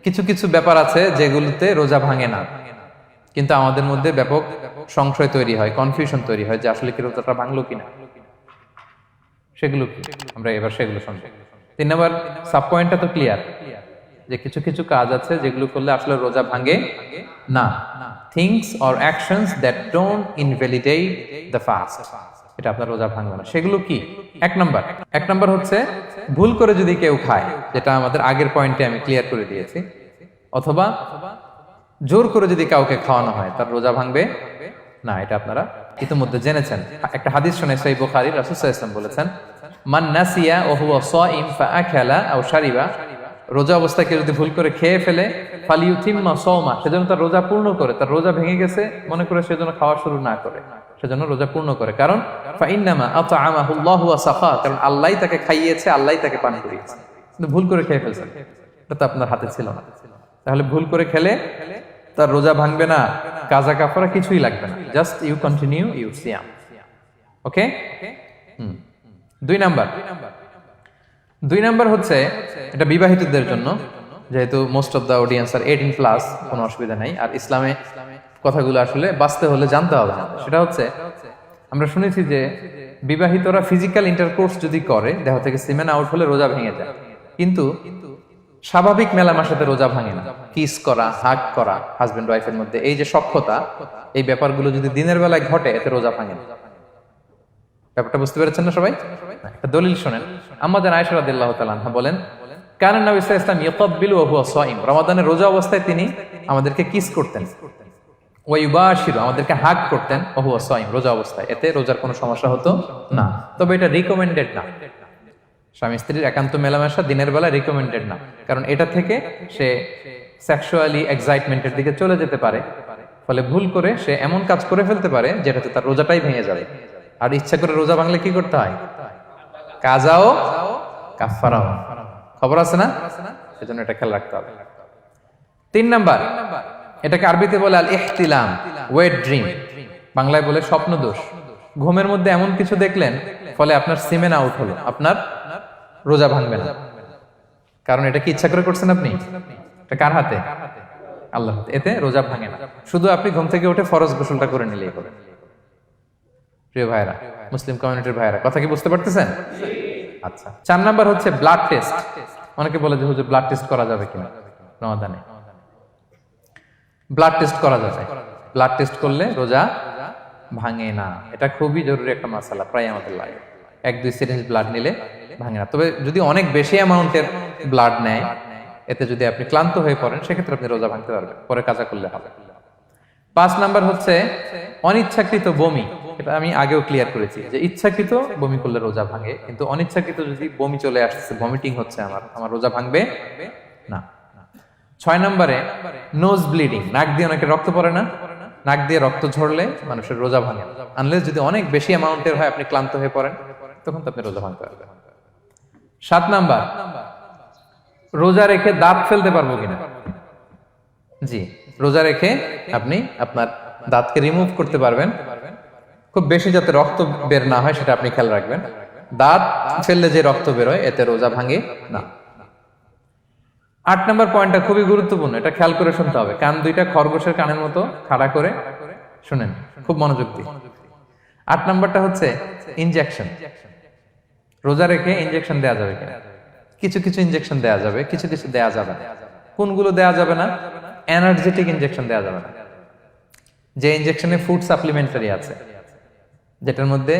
কিছু কিছু ব্যাপার আছে যেগুলোতে রোজা ভাঙে না, কিন্তু আমাদের মধ্যে ব্যাপক সংশয় তৈরি হয়, কনফিউশন তৈরি হয় যে আসলে কি রোজাটা ভাঙলো কিনা। সেগুলো কি আমরা এবার সেগুলো শুনবো। 3 নম্বর সাব পয়েন্টটা তো ক্লিয়ার যে কিছু কিছু কাজ আছে যেগুলো করলে আসলে রোজা ভাঙে না। Things or actions that don't invalidate the fast, এটা আপনার রোজা ভাঙবে না। সেগুলো কি? এক নাম্বার হচ্ছে ভুল করে যদি কেউ খায়, যেটা আমাদের আগের পয়েন্টে আমি ক্লিয়ার করে দিয়েছি, অথবা জোর করে যদি কাউকে খাওয়ানো হয় তার রোজা ভাঙবে না, এটা আপনারা ইতিমধ্যে জেনেছেন। একটা হাদিস শুনে সহিহ বুখারী, রাসূল সাল্লাল্লাহু আলাইহি ওয়াসাল্লাম বলেছেন, মান নাসিয়া ওয়া হুয়া সাইম ফাআকালা আও শারিবা, রোজা অবস্থায় কেউ যদি ভুল করে খেয়ে ফেলে, ফালিউতিম্মা সাওমা, সেজন্য তার রোজা পূর্ণ করে। তার রোজা ভেঙে গেছে মনে করে সেজন্য খাওয়া শুরু না করে, সেজন্য রোজা পূর্ণ করে। কারণ ফাইন্নামা আতআমাহুল্লাহু ওয়া সাফা, কারণ আল্লাহই তাকে খাইয়েছে, আল্লাহই তাকে পান করিয়েছে। কিন্তু ভুল করে খেয়ে ফেলছেন, এটা তো আপনার হাতে ছিল না। তাহলে ভুল করে খেলে তার রোজা ভাঙবে না, কাজা কাফারা কিছুই লাগবে না, just you continue you Siam. Okay. 2 number হচ্ছে এটা বিবাহিতদের জন্য, যেহেতু মোস্ট অফ দা অডিয়েন্স আর 18+, কোনো অসুবিধা নাই। আর ইসলামে কথাগুলো আসলে বাঁচতে হলে জানতে হবে না। সেটা হচ্ছে আমরা শুনেছি যে বিবাহিতরা ফিজিক্যাল ইন্টারকোর্স যদি করে, দেহ থেকে সিমেন আউট হলে রোজা ভেঙে যায়, কিন্তু স্বাভাবিক মেলামেশার সাথে রোজা ভাঙে না। কিস করা, হাগ করা হাজবেন্ড ওয়াইফের মধ্যে, এই যে সখ্যতা, এই ব্যাপারগুলো যদি দিনের বেলায় ঘটে এতে রোজা ভাঙে না। ব্যাপারটা বুঝতে পেরেছেন না সবাই? একটা দলিল শুনেন। আমাদের আয়েশা রাদিয়াল্লাহু তাআলা আনহা বলেন, কানা নবী সাল্লাল্লাহু আলাইহি ওয়াসাল্লাম ইয়াকাব্বিলু ওয়া হুয়া সাইম, রমাদানের রোজা অবস্থায় তিনি আমাদেরকে কিস করতেন, ওয়া ইউবাশিরু, আমাদেরকে হাগ করতেন, ওয়া হুয়া সাইম, রোজা অবস্থায়। এতে রোজার কোনো সমস্যা হতো না, তবে এটা রিকমেন্ডেড না। স্বামী স্ত্রীর একান্ত মেলামেশা দিনের বেলা রিকমেন্ডেড না, কারণ এটা থেকে সে সেক্সুয়ালি এক্সাইটমেন্টের দিকে চলে যেতে পারে, ফলে ভুল করে সে এমন কাজ করে ফেলতে পারে যেটাতে তার রোজাটাই ভেঙে যাবে। আর ইচ্ছা করে রোজা ভাঙলে কি করতে হয়? কাজাও কাফারাও, খবর আছে না? সেজন্য এটা খেয়াল রাখতে হবে। 3 নাম্বার, এটাকে আরবিতে বলে আল ইহতিলাম, ওয়েট ড্রিম, বাংলায় বলে স্বপ্ন দোষ। ঘুমের মধ্যে এমন কিছু দেখলেন ফলে আপনার সিমেন আউট হলো, আপনার রোজা ভাঙবে না, কারণ এটা কি ইচ্ছা করে করছেন আপনি? এটা কার হাতে? আল্লাহর হাতে। এতে রোজা ভাঙে না, শুধু আপনি ঘুম থেকে উঠে ফরজ গোসলটা করে নিলেই হবে। প্রিয় ভাইরা, মুসলিম কমিউনিটির ভাইরা, কথা কি বুঝতে পারতেছেন? আচ্ছা। 4 নাম্বার হচ্ছে ব্লাড টেস্ট। অনেকে বলে যে হুজুর ব্লাড টেস্ট করা যাবে কিনা রমাদানে? ব্লাড টেস্ট করা যাবে। ব্লাড টেস্ট করলে রোজা ভাঙে না, এটা খুবই জরুরি একটা মাসালা, প্রায় আমাদের লাগে। 1-2 সিরিঞ্জ ব্লাড নিলে ভাঙে না। তবে যদি অনেক বেশি অ্যামাউন্টের ব্লাড নেয়, এতে যদি আপনি ক্লান্ত হয়ে পড়েন, সেক্ষেত্রে আপনি রোজা ভাঙতে পারবেন, পরে কাজা করলে হবে। 5 নাম্বার হচ্ছে অনিচ্ছাকৃত বমি। এটা আমি আগেও ক্লিয়ার করেছি যে ইচ্ছাকৃত বমি করলে রোজা ভাঙে, কিন্তু অনিচ্ছাকৃত যদি বমি চলে আসছে, ভমিটিং হচ্ছে, আমার রোজা ভাঙবে না। 6 নম্বরে নোজ ব্লিডিং, নাক দিয়ে অনেকে রক্ত পড়ে না, নাক দিয়ে রক্ত ঝরলে মানুষের রোজা ভাঙে, আনলেস যদি অনেক বেশি অ্যামাউন্টের হয়, আপনি ক্লান্ত হয়ে পড়েন, তখন তো আপনি রোজা ভাঙতে পারবেন। 7 নাম্বার, রোজা রেখে দাঁত ফেলতে পারবো কিনা? জি, রোজা রেখে আপনি আপনার দাঁতকে রিমুভ করতে পারবেন, খুব বেশি যাতে রক্ত বের না হয় সেটা আপনি খেয়াল রাখবেন। দাঁত ফেললে যে রক্ত বের হয় এতে রোজা ভাঙে না। 8 নম্বর পয়েন্টটা খুবই গুরুত্বপূর্ণ, এটা খেয়াল করে শুনতে হবে। কান দুইটা খরগোশের কানের মতো খাড়া করে শুনেন, খুব মনোযোগ দিয়ে। 8 নম্বরটা হচ্ছে ইনজেকশন। রোজা রেখে ইনজেকশন দেওয়া যাবে কিনা? কিছু কিছু ইনজেকশন দেওয়া যাবে, কিছু কিছু দেওয়া যাবে না। কোনগুলো দেওয়া যাবে না? এনার্জেটিক ইনজেকশন দেওয়া যাবে না। যে ইনজেকশনে ফুড সাপ্লিমেন্টারি আছে, যেটার মধ্যে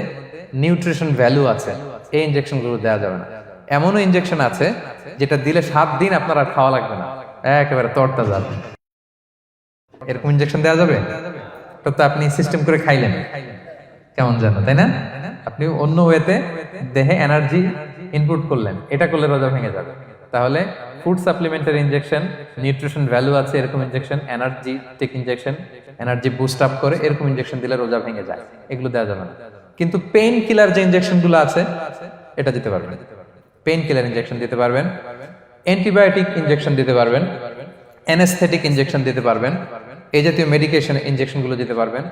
নিউট্রিশন ভ্যালু আছে, এই ইনজেকশন গুলো দেওয়া যাবে না। এমনও ইনজেকশন আছে যেটা দিলে 7 দিন আপনার আর খাওয়া লাগবে না, একেবারে তরতা যাবে, এরকম ইনজেকশন দেওয়া যাবে? তো আপনি সিস্টেম করে খাইলেন কেমন জানো, তাই না? আপনি অন্য ওয়েতে দেহে এনার্জি ইনপুট করলেন, এটা করলে রোজা ভেঙে যাবে। তাহলে food supplementary injection, nutrition value আছে এরকম injection, energetic injection, energy boost up করে এরকম ইনজেকশন দিলে রোজা ভেঙে যায়, এগুলো দেওয়া যাবে না। কিন্তু পেইন কিলার যে ইনজেকশন গুলো আছে এটা দিতে পারবেন। পেইন কিলার ইনজেকশন দিতে পারবেন, অ্যান্টিবায়োটিক ইনজেকশন দিতে পারবেন, অ্যানেস্থেটিক ইনজেকশন দিতে পারবেন, এই জাতীয় মেডিকেশন ইনজেকশন গুলো দিতে পারবেন।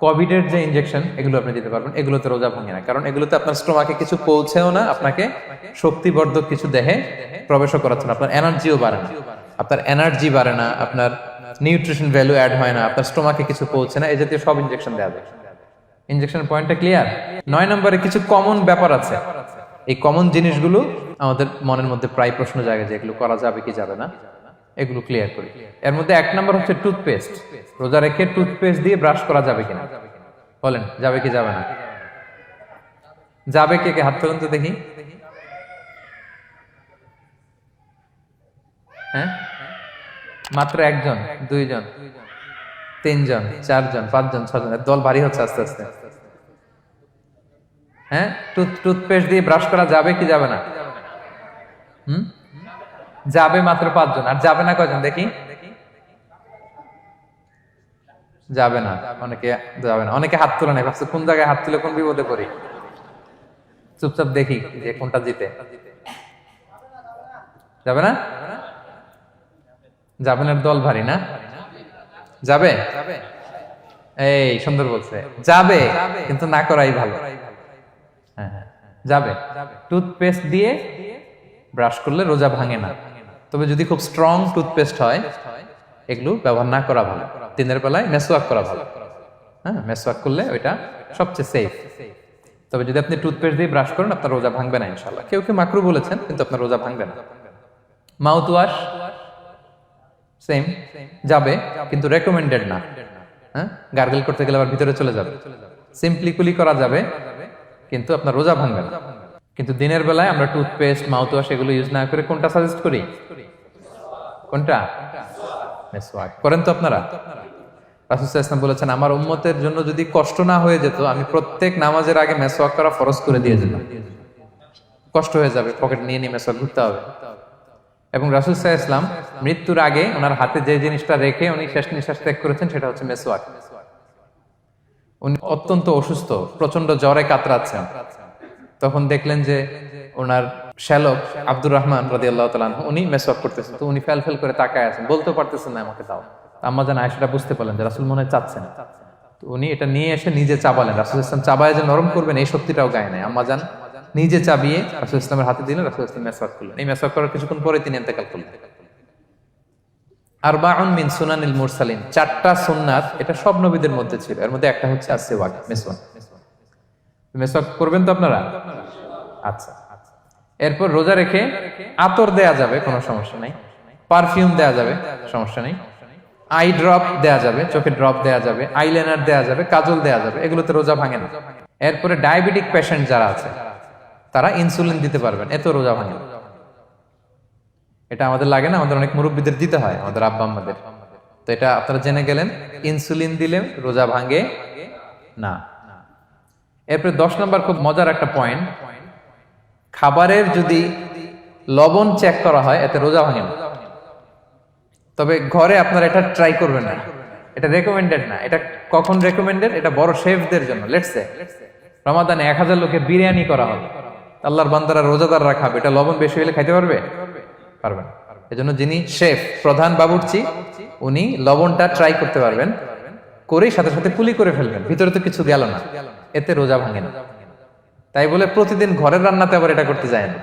কোভিডের যে ইনজেকশন এগুলো আপনি দিতে পারবেন, এগুলোতে রোজা ভাঙে না, কারণ এগুলোতে আপনার স্টোমাকে কিছু পৌঁছেও না, আপনাকে শক্তিবর্ধক কিছু দেহে প্রবেশও করাচ্ছে না, আপনার এনার্জিও বাড়ে না। আপনার এনার্জি বাড়ে না, আপনার নিউট্রিশন ভ্যালু অ্যাড হয় না, আপনার স্টোমাকে কিছু পৌঁছে না, এই জাতীয় সব ইনজেকশন দেওয়া যায়। ইনজেকশনের পয়েন্টটা ক্লিয়ার? 9 নম্বরে কিছু কমন ব্যাপার আছে। এই কমন জিনিসগুলো আমাদের মনের মধ্যে প্রায় প্রশ্ন জাগে যে এগুলো করা যাবে কি যাবে না, এগুলো ক্লিয়ার করি। এর মধ্যে 1 নম্বর হচ্ছে টুথপেস্ট। রোজা রেখে টুথপেস্ট দিয়ে ব্রাশ করা যাবে কিনা, বলেন যাবে কি যাবে না? যাবে, কে কে হাত তুলুন তো দেখি। হ্যাঁ, মাত্র 1 জন, 2 জন, 3 জন, 4 জন, 5 জন, 6 জন, দল ভারী হচ্ছে আস্তে আস্তে। হ্যাঁ, টুথপেস্ট দিয়ে ব্রাশ করা যাবে কি যাবে না? যাবে মাত্র 5 জন। আর যাবে না কয়জন দেখি? যাবে না, অনেকে যাবে না। অনেকে হাত তুলে নাই, ভাবছে কোন জায়গায় হাত তুলে কোন বিপদে পড়ি। চুপচাপ দেখি যে কোনটা জিতে। যাবে না? যাবে না, দল ভারী না? যাবে? এই সুন্দর বলছে, যাবে, কিন্তু না করাই ভালো। হ্যাঁ হ্যাঁ, যাবে। টুথপেস্ট দিয়ে ব্রাশ করলে রোজা ভাঙে না, তবে যদি খুব স্ট্রং টুথপেস্ট হয় এগুলো ব্যবহার না করা ভালো। দিনের বেলায় মেসওয়াক করা ভালো। হ্যাঁ, মেসওয়াক করলে ওইটা সবচেয়ে সেফ। তবে যদি আপনি টুথপেস্ট দিয়ে ব্রাশ করেন আপনার রোজা ভাঙবে না ইনশাআল্লাহ। কেউ কেউ মাকরু বলেছেন, কিন্তু আপনার রোজা ভাঙবে না। মাউথ ওয়াশ সেম, যাবে, কিন্তু রেকমেন্ডেড না। হ্যাঁ, গার্গল করতে গেলে আবার ভিতরে চলে যাবে। সিম্পলি কুলি করা যাবে, কিন্তু আপনার রোজা ভাঙবে না। কিন্তু দিনের বেলায় আমরা টুথপেস্ট, মাউথ ওয়াশ এগুলো ইউজ না করে কোনটা সাজেস্ট করি? কোনটা? মেসওয়াক করেন তো আপনারা? রাসূল সাল্লাল্লাহু আলাইহি ওয়াসাল্লাম বলেছেন, আমার উম্মতের জন্য যদি কষ্ট না হয়ে যেত আমি প্রত্যেক নামাজের আগে মেসওয়াক করা ফরজ করে দিয়ে যেতাম। কষ্ট হয়ে যাবে, পকেট নিয়ে নিয়ে মেসওয়াক ঘুরতে হবে। এবং রাসূল সাল্লাল্লাহু আলাইহি ওয়াসাল্লাম মৃত্যুর আগে ওনার হাতে যে জিনিসটা রেখে উনি শেষ নিঃশ্বাস ত্যাগ করেছেন সেটা হচ্ছে মেসওয়াক। উনি অত্যন্ত অসুস্থ, প্রচন্ড জ্বরে কাতরাচ্ছেন। তখন দেখলেন যে ওনার শ্যালক আব্দুর রহমান রাদিয়াল্লাহু তাআলা আনহু উনি মেসওয়াক করতেছেন, তো উনি ফেল ফেল করে তাকায় আছেন, বলতে পারতেছেন না আমাকে দাও। আম্মা জান আয়েশা বুঝতে পারলেন যে রাসূল মনে হয় চাচ্ছেন, তো উনি এটা নিয়ে এসে নিজে চাবালেন। রাসূল সাল্লাল্লাহু আলাইহি ওয়াসাল্লাম চাবায় যে নরম করবেন এই শক্তিটাও গায়ে নাই। আম্মা জান নিজে চাবিয়ে রাসূল সাল্লাল্লাহু আলাইহি ওয়াসাল্লামের হাতে দিলেন, রাসূল সাল্লাল্লাহু আলাইহি ওয়াসাল্লাম মেসওয়াক করলেন। এই মেসওয়াক করার কিছুক্ষণ পরে তিনি ইন্তেকাল করলেন। আরবাউন মিন সুনানিল মুরসালিন, 4টা সুন্নাত, এটা সব নবীদের মধ্যে ছিল। এর মধ্যে একটা হচ্ছে আসওয়াক, মেসওয়াক। মেসওয়াক করবেন তো আপনারা? আচ্ছা। এরপর রোজা রেখে আতর দেয়া যাবে, কোনো সমস্যা নাই। পারফিউম দেয়া যাবে, সমস্যা নেই। আই ড্রপ দেয়া যাবে, চোখে ড্রপ দেয়া যাবে, আইলাইনার দেয়া যাবে, কাজল দেয়া যাবে, এগুলোতে রোজা ভাঙে না। এরপরে ডায়াবেটিক পেশেন্ট যারা আছে তারা ইনসুলিন দিতে পারবেন, এত রোজা ভাঙে না। এটা আমাদের লাগে না, আমাদের অনেক মুরব্বীদের দিতে হয়, আমাদের আব্বা আম্মাদের। তো এটা আপনারা জেনে গেলেন, ইনসুলিন দিলে রোজা ভাঙে না। এরপরে 10 নম্বর খুব মজার একটা পয়েন্ট, খাবারের যদি লবণ চেক করা হয় এতে রোজা ভাঙে না। তবে ঘরে আপনারা এটা ট্রাই করবেন না, এটা রেকমেন্ডেড না। এটা কখন রেকমেন্ডেড? এটা বড় শেফদের জন্য। লেটস সে রমাদানে 1000 লোকের বিরিয়ানি করা হবে, আল্লাহর বান্দারা রোজাদাররা খাবে, এটা লবণ বেশি হলে খাইতে পারবে? পারবে না। এজন্য যিনি শেফ, প্রধান বাবুর্চি, উনি লবণটা ট্রাই করতে পারবেন, করেই সাথে সাথে কুলি করে ফেলবেন, ভিতরে তো কিছু গেল না, এতে রোজা ভাঙে না। তাই বলে প্রতিদিন ঘরের রান্নাতে আবার এটা করতে যায় না।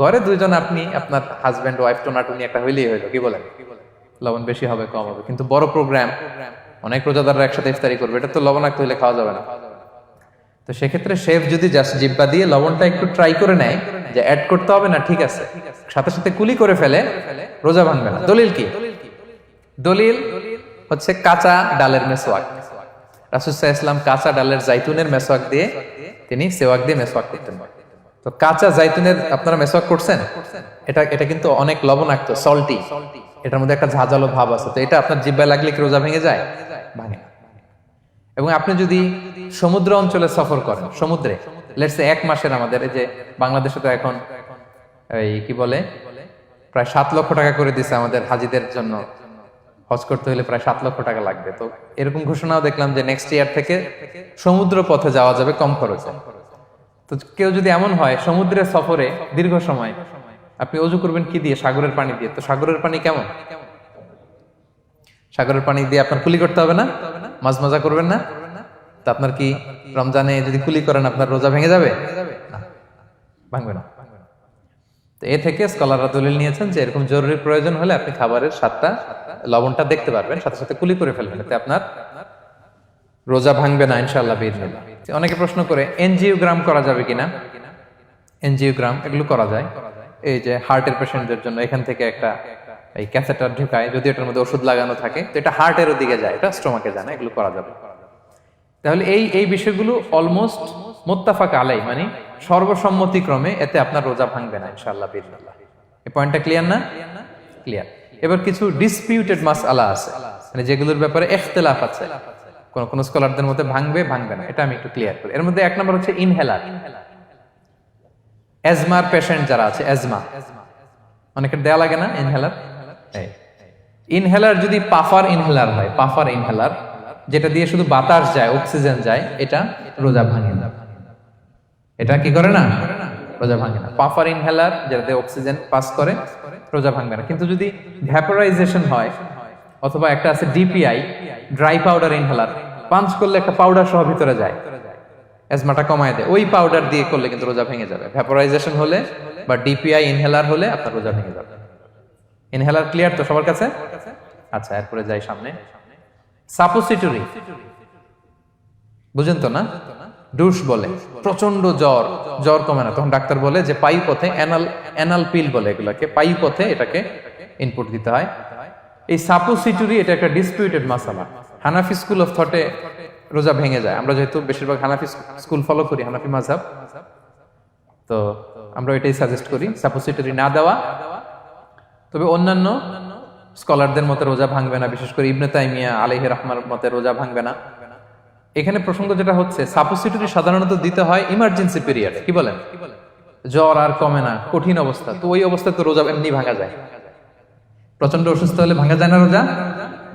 ঘরে 2 জন, আপনি আপনার হাজবেন্ড ওয়াইফ টোনাটুনি একটা হইলেই হইলো, কি বলেন? লবণ বেশি হবে কম হবে, কিন্তু বড় প্রোগ্রাম, অনেক রোজাদাররা একসাথে ইফতারি করবে, এটা তো লবণাক্ত হইলে খাওয়া যাবে না। তো সেক্ষেত্রে শেফ যদি জাস্ট জিব্বা দিয়ে লবণটা একটু ট্রাই করে নেয় যে অ্যাড করতে হবে না, ঠিক আছে, সাথে সাথে কুলি করে ফেলে, রোজা ভাঙবে না। দলিল কি? দলিল হচ্ছে কাঁচা ডালের মেসওয়াক। রাসূল সাল্লাল্লাহু আলাইহি ওয়াসাল্লাম কাঁচা ডালের জাইতুনের মেসওয়াক দিয়ে তিনি সেওয়াক দিয়ে মেসওয়াক করতেন। তো কাঁচা জাইতুনের আপনারা মেসওয়াক করছেন, এটা কিন্তু অনেক লবণাক্ত, সল্টি, এটার মধ্যে একটা ঝাঁঝালো ভাব আছে। তো এটা আপনার জিহ্বায় লাগলে কি রোজা ভেঙে যায়? ভাঙে। এবং আপনি যদি সমুদ্র অঞ্চলে সফর করেন, সমুদ্রে লেটস সে 1 মাসের, আমাদের এই যে বাংলাদেশে তো এখন এই কি বলে প্রায় 7 লক্ষ টাকা করে দিছে আমাদের হাজিদের জন্য, হজ করতে হলে প্রায় 7 লক্ষ টাকা লাগবে। তো এরকম ঘোষণাও দেখলাম যে নেক্সট ইয়ার থেকে সমুদ্র পথে যাওয়া যাবে কম খরচে। তো কেউ যদি এমন হয় সমুদ্রের সফরে দীর্ঘ সময়, আপনি অজু করবেন কি দিয়ে? সাগরের পানি দিয়ে। তো সাগরের পানি কেমন? সাগরের পানি দিয়ে আপনার কুলি করতে হবে না? মাছ মজা করবেন না? তা আপনার কি রমজানে যদি কুলি করেন আপনার রোজা ভেঙে যাবে? না, ভাঙবে না। তো এ থেকে স্কলাররা দলিল নিয়েছেন যে এরকম জরুরি প্রয়োজন হলে আপনি খাবারের স্বাদটা লবণটা দেখতে পারবেন, সাথে সাথে কুলি করে ফেলবেন, এতে আপনার রোজা ভাঙবে না ইনশাআল্লাহ বিইذনিল্লাহ। অনেকে প্রশ্ন করে এনজিওগ্রাম করা যাবে কিনা। এনজিওগ্রাম এগুলো করা যায়, এই যে হার্টের পেশেন্টদের জন্য এখান থেকে একটা এই ক্যাথেটার ঢুকায়, যদি এটার মধ্যে ওষুধ লাগানো থাকে তো এটা হার্টের দিকে যায়, এটা স্টোমাকে যায় না, এগুলো করা যাবে। তাহলে এই বিষয়গুলো অলমোস্ট মুত্তাফাক আলাই, মানে সর্বসম্মতিক্রমে এতে আপনার রোজা ভাঙবে না ইনশাআল্লাহ বিইذনিল্লাহ। এই পয়েন্টটা ক্লিয়ার না? ক্লিয়ার। এবার কিছু ডিসপিউটেড মাসআলা আছে, মানে যেগুলোর ব্যাপারে ইখতিলাফ আছে, কোন কোন স্কলারদের মধ্যে ভাঙবে ভাঙবে না, এটা আমি একটু ক্লিয়ার করি। এর মধ্যে এক নম্বর হচ্ছে ইনহেলার। অ্যাজমার পেশেন্ট যারা আছে, অ্যাজমা অনেকের দেয়া লাগে না ইনহেলার। ইনহেলার যদি পাফার ইনহেলার হয়, পাফার ইনহেলার যেটা দিয়ে শুধু বাতাস যায়, অক্সিজেন যায়, এটা রোজা ভাঙে না। এটা কি করে না? রোজা ভাঙে না। পাফার ইনহেলার যেটা দিয়ে অক্সিজেন পাস করে, রোজা ভাঙবে না। কিন্তু যদি ভ্যাপোরাইজেশন হয়, অথবা একটা আছে DPI, dry powder inhaler, punch করলে একটা পাউডার সহ ভিতরে যায়, অ্যাজমাটা কমায় দেয়, ওই পাউডার দিয়ে করলে কিন্তু রোজা ভেঙে যাবে। ভ্যাপোরাইজেশন হলে বা ডিপিআই ইনহেলার হলে আপনার রোজা ভেঙে যাবে। ইনহেলার ক্লিয়ার তো সবার কাছে? আচ্ছা, এরপরে যাই সামনে। সাপোসিটরি বুঝেন তো না? ডুশ বলে, প্রচন্ড জ্বর কমে না, তখন ডাক্তার বলে যে পায়ু পথে, অ্যানাল পিল বলে এগুলাকে, পায়ু পথে এটাকে ইনপুট দিতে হয়। এই সাপোসিটরি এটা একটা ডিসপিউটেড মাসালা। হানাফি স্কুল অফ থটে রোজা ভেঙে যায়। আমরা যেহেতু বেশিরভাগ হানাফি স্কুল ফলো করি, হানাফি মাযহাব, তো আমরা এটাই সাজেস্ট করি সাপোসিটরি না দেওয়া। তবে অন্যান্য স্কলারদের মতে রোজা ভাঙবে না, বিশেষ করে ইবনে তাইমিয়া আলাইহি রাহমার মতে রোজা ভাঙবে না। এখানে প্রসঙ্গ যেটা হচ্ছে, সাপোসিটরি সাধারণত দিতে হয় ইমার্জেন্সি পিরিয়ডে। কি বলেন? জ্বর আর কমে না, কঠিন অবস্থা, তো ওই অবস্থায় তো রোজা এমনি ভাঙা যায়। প্রচন্ড অসুস্থ হলে ভাঙা যায় না রোজা?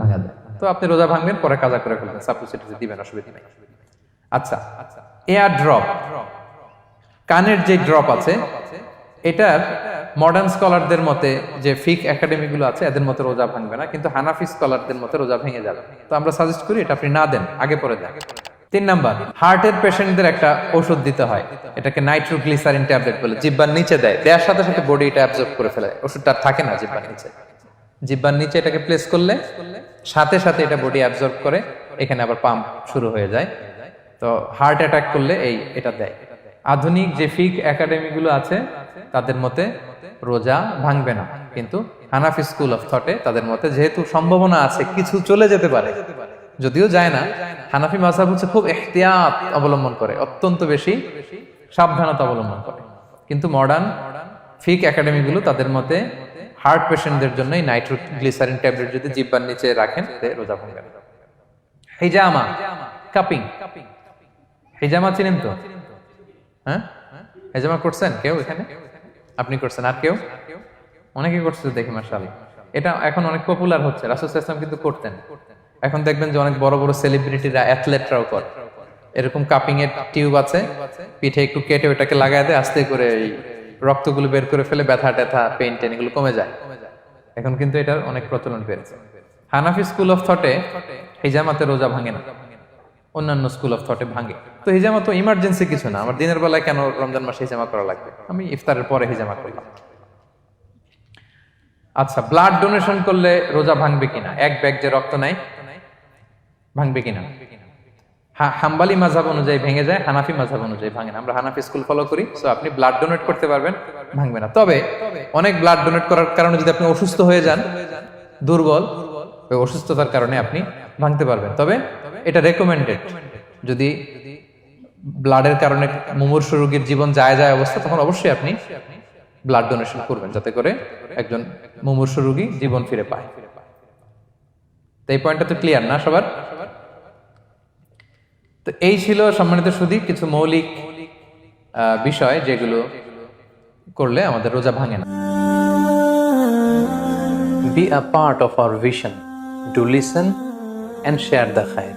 ভাঙা যায়। তো আপনি রোজা ভাঙবেন, পরে কাজা করে ফেলবেন, সাপোসিটরি দিবেন, অসুবিধা নেই। আচ্ছা, এয়ার ড্রপ, কানের যে ড্রপ আছে, এটার মডার্ন স্কলারদের মতে, যে ফিক একাডেমি গুলো আছে, এদের মতে রোজা ভাঙবে না, কিন্তু হানাফি স্কলারদের মতে রোজা ভেঙে যাবে। তো আমরা সাজেস্ট করি এটা আপনি না দেন, আগে পরে দেন। 3 নাম্বার, হার্টের পেশেন্টদের একটা ওষুধ দিতে হয়, এটাকে নাইট্রোগ্লিসারিন ট্যাবলেট বলে, জিহ্বার নিচে দেওয়ার সাথে সাথে বডি এটা অ্যাবজর্ব করে ফেলে, ওষুধটা আর থাকে না জিহ্বার নিচে। জিহ্বার নিচে এটাকে প্লেস করলে সাথে সাথে এটা বডি অ্যাবজর্ব করে, এখানে আবার পাম্প শুরু হয়ে যায়। তো হার্ট অ্যাটাক করলে এটা দেয়। আধুনিক যে ফিক একাডেমি গুলো আছে তাদের মতে রোজা ভাঙবে না, কিন্তু হানাফি স্কুল অফ থটে তাদের মতে যেহেতু সম্ভাবনা আছে কিছু চলে যেতে পারে, যদিও যায় না, হানাফি মাযহাব হচ্ছে খুব ইহতিয়াত অবলম্বন করে, অত্যন্ত বেশি সাবধানতা অবলম্বন করে। কিন্তু মডার্ন ফিক একাডেমি গুলো তাদের মতে হার্ট পেশেন্টদের জন্য নাইট্রোগ্লিসারিন ট্যাবলেট যদি জিহ্বার নিচে রাখেন রোজা ভাঙবে না। হিজামা, কাপিং, হিজামা চিনেন তো? হ্যাঁ, হিজামা করছেন কেউ এখানে? আপনি করছেন, আর কেউ? অনেকে করছে দেখি মাশাআল্লাহ। এটা এখন অনেক পপুলার হচ্ছে, রাসূল সাল্লাল্লাহু আলাইহি ওয়াসাল্লাম কিন্তু করতেন। এখন দেখবেন যে অনেক বড় বড় সেলিব্রিটিরা, অ্যাথলেটরাও করে। এরকম কাপিং এর টিউব আছে, পিঠে একটু কেটে ওটাকে লাগায় দেয়, আস্তে করে এই রক্তগুলো বের করে ফেলে, ব্যথা ট্যাথা, পেইন টেন এগুলো কমে যায়। এখন কিন্তু এটার অনেক প্রচলন বেড়েছে। হানাফি স্কুল অফ থটে হিজামাতে রোজা ভাঙে না, অন্যান্য স্কুল অফ থটে ভাঙে। তো হিজামা তো ইমার্জেন্সি কিছু না, আমার দিনের বেলায় কেন রমজান মাসে হিজামা করা লাগবে, আমি ইফতারের পরে হিজামা করলাম। আচ্ছা, ব্লাড ডোনেশন করলে রোজা ভাঙবে কিনা? এক ব্যাগ যে রক্ত নেয়, ভাঙবে কিনা? হাম্বালি মাযহাব অনুযায়ী ভেঙে যায়, হানাফি মাযহাব অনুযায়ী ভাঙে না। আমরা হানাফি স্কুল ফলো করি, সো আপনি ব্লাড ডোনেট করতে পারবেন, ভাঙবে না। তবে অনেক ব্লাড ডোনেট করার কারণে যদি আপনি অসুস্থ হয়ে যান, দুর্বল, ওই অসুস্থতার কারণে আপনি ভাঙতে পারবেন। তবে এটা রেকমেন্ডেড, যদি ব্লাডের কারণে মুমূর্ষু রোগীর জীবন যায় অবস্থা, তখন অবশ্যই আপনি ব্লাড ডোনেশন করবেন, যাতে করে একজন মুমূর্ষু রোগী জীবন ফিরে পায়। তো এই পয়েন্টটা তো ক্লিয়ার না সবার? তো এই ছিল সম্মানিত সুধী কিছু মৌলিক বিষয় যেগুলো করলে আমাদের রোজা ভাঙে না। Be a part of our vision. Do listen and share the khair.